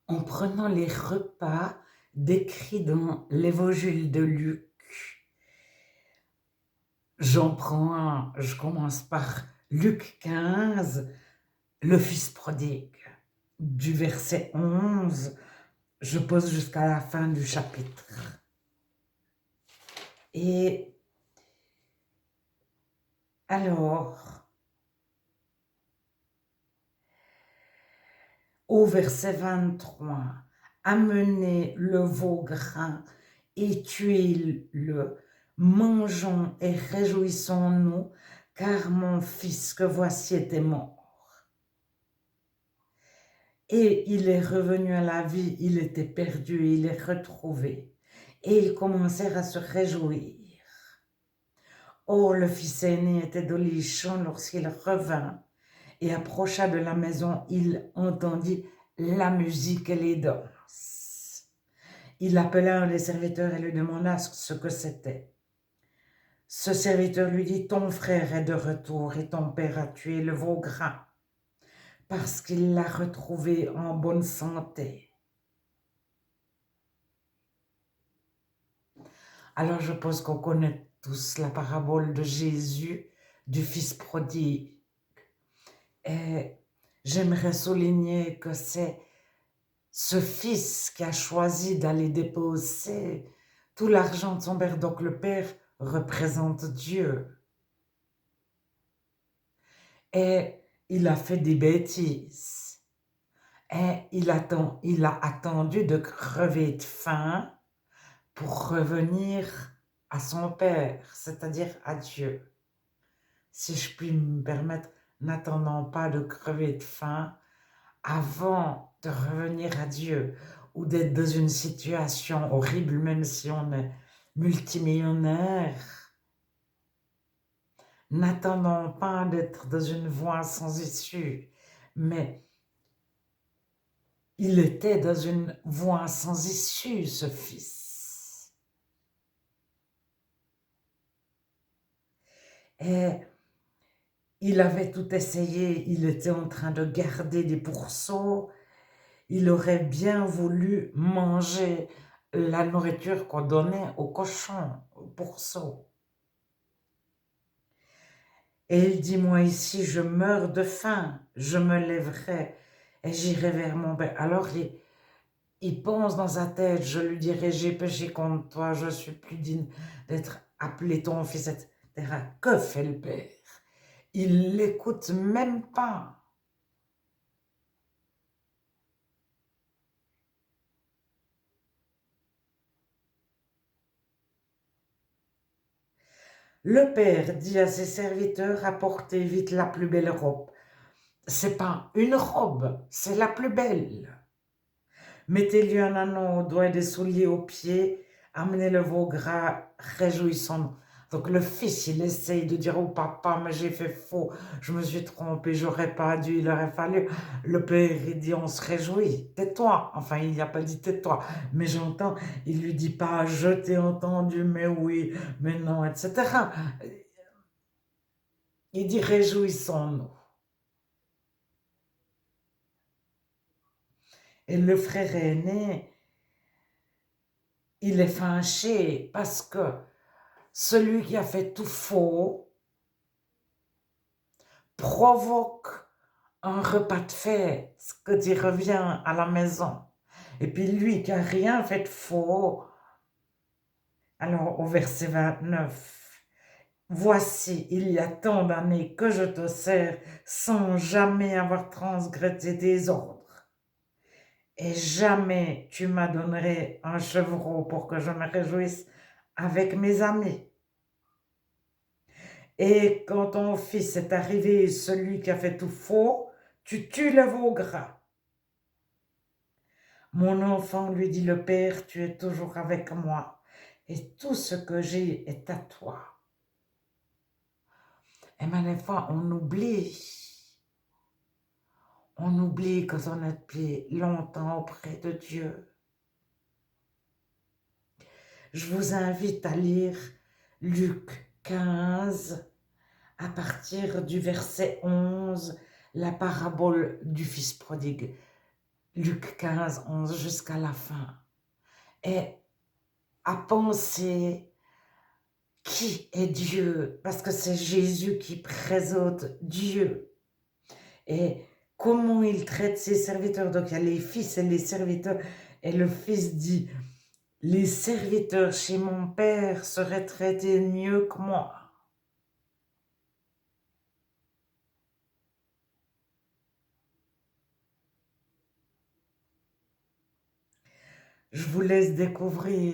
en prenant les repas décrits dans l'Évangile de Luc. J'en prends un, je commence par Luc 15, le fils prodigue. Du verset 11, je pose jusqu'à la fin du chapitre. Et alors, au verset 23, amenez le veau gras et tuez-le, mangeons et réjouissons-nous, car mon fils que voici était mort. Et il est revenu à la vie, il était perdu et il est retrouvé. Et ils commencèrent à se réjouir. Oh, le fils aîné était dolichon lorsqu'il revint et approcha de la maison, il entendit la musique et les danses. Il appela un des serviteurs et lui demanda ce que c'était. Ce serviteur lui dit, ton frère est de retour et ton père a tué le veau gras parce qu'il l'a retrouvé en bonne santé. Alors je pense qu'on connaît tous la parabole de Jésus, du fils prodigue. Et j'aimerais souligner que c'est ce fils qui a choisi d'aller déposer tout l'argent de son père. Donc le père représente Dieu. Et il a fait des bêtises. Et il a attendu de crever de faim pour revenir à son père, c'est-à-dire à Dieu. Si je puis me permettre, n'attendons pas de crever de faim avant de revenir à Dieu ou d'être dans une situation horrible, même si on est multimillionnaire. N'attendons pas d'être dans une voie sans issue, mais il était dans une voie sans issue, ce fils. Et il avait tout essayé, il était en train de garder des pourceaux, il aurait bien voulu manger la nourriture qu'on donnait aux cochons, aux pourceaux. Et il dit, moi ici, je meurs de faim, je me lèverai et j'irai vers mon père. Alors il pense dans sa tête, je lui dirai, j'ai péché contre toi, je suis plus digne d'être appelé ton fils, etc. Que fait le père? Il l'écoute même pas. Le père dit à ses serviteurs, apportez vite la plus belle robe. C'est pas une robe, c'est la plus belle. Mettez-lui un anneau au doigt et des souliers aux pieds, amenez le veau gras, réjouissons-nous. Donc le fils, il essaye de dire au papa, mais j'ai fait faux, je me suis trompé, j'aurais pas dû, il aurait fallu. Le père, il dit, on se réjouit, tais-toi. Enfin, il n'y a pas dit tais-toi, mais j'entends, il lui dit pas, je t'ai entendu, mais oui, mais non, etc. Il dit, réjouissons-nous. Et le frère aîné, il est fâché parce que celui qui a fait tout faux provoque un repas de fête quand il revient à la maison. Et puis lui qui n'a rien fait de faux, alors au verset 29, voici, il y a tant d'années que je te sers sans jamais avoir transgressé tes ordres. Et jamais tu m'as donné un chevreau pour que je me réjouisse avec mes amis. Et quand ton fils est arrivé, celui qui a fait tout faux, tu tues le veau gras. Mon enfant, lui dit le père, tu es toujours avec moi, et tout ce que j'ai est à toi. Et mais des fois, on oublie quand on est depuis longtemps auprès de Dieu. Je vous invite à lire Luc 15, à partir du verset 11, la parabole du fils prodigue. Luc 15, 11 jusqu'à la fin. Et à penser qui est Dieu, parce que c'est Jésus qui présente Dieu. Et comment il traite ses serviteurs. Donc il y a les fils et les serviteurs. Et le fils dit, les serviteurs chez mon père seraient traités mieux que moi. Je vous laisse découvrir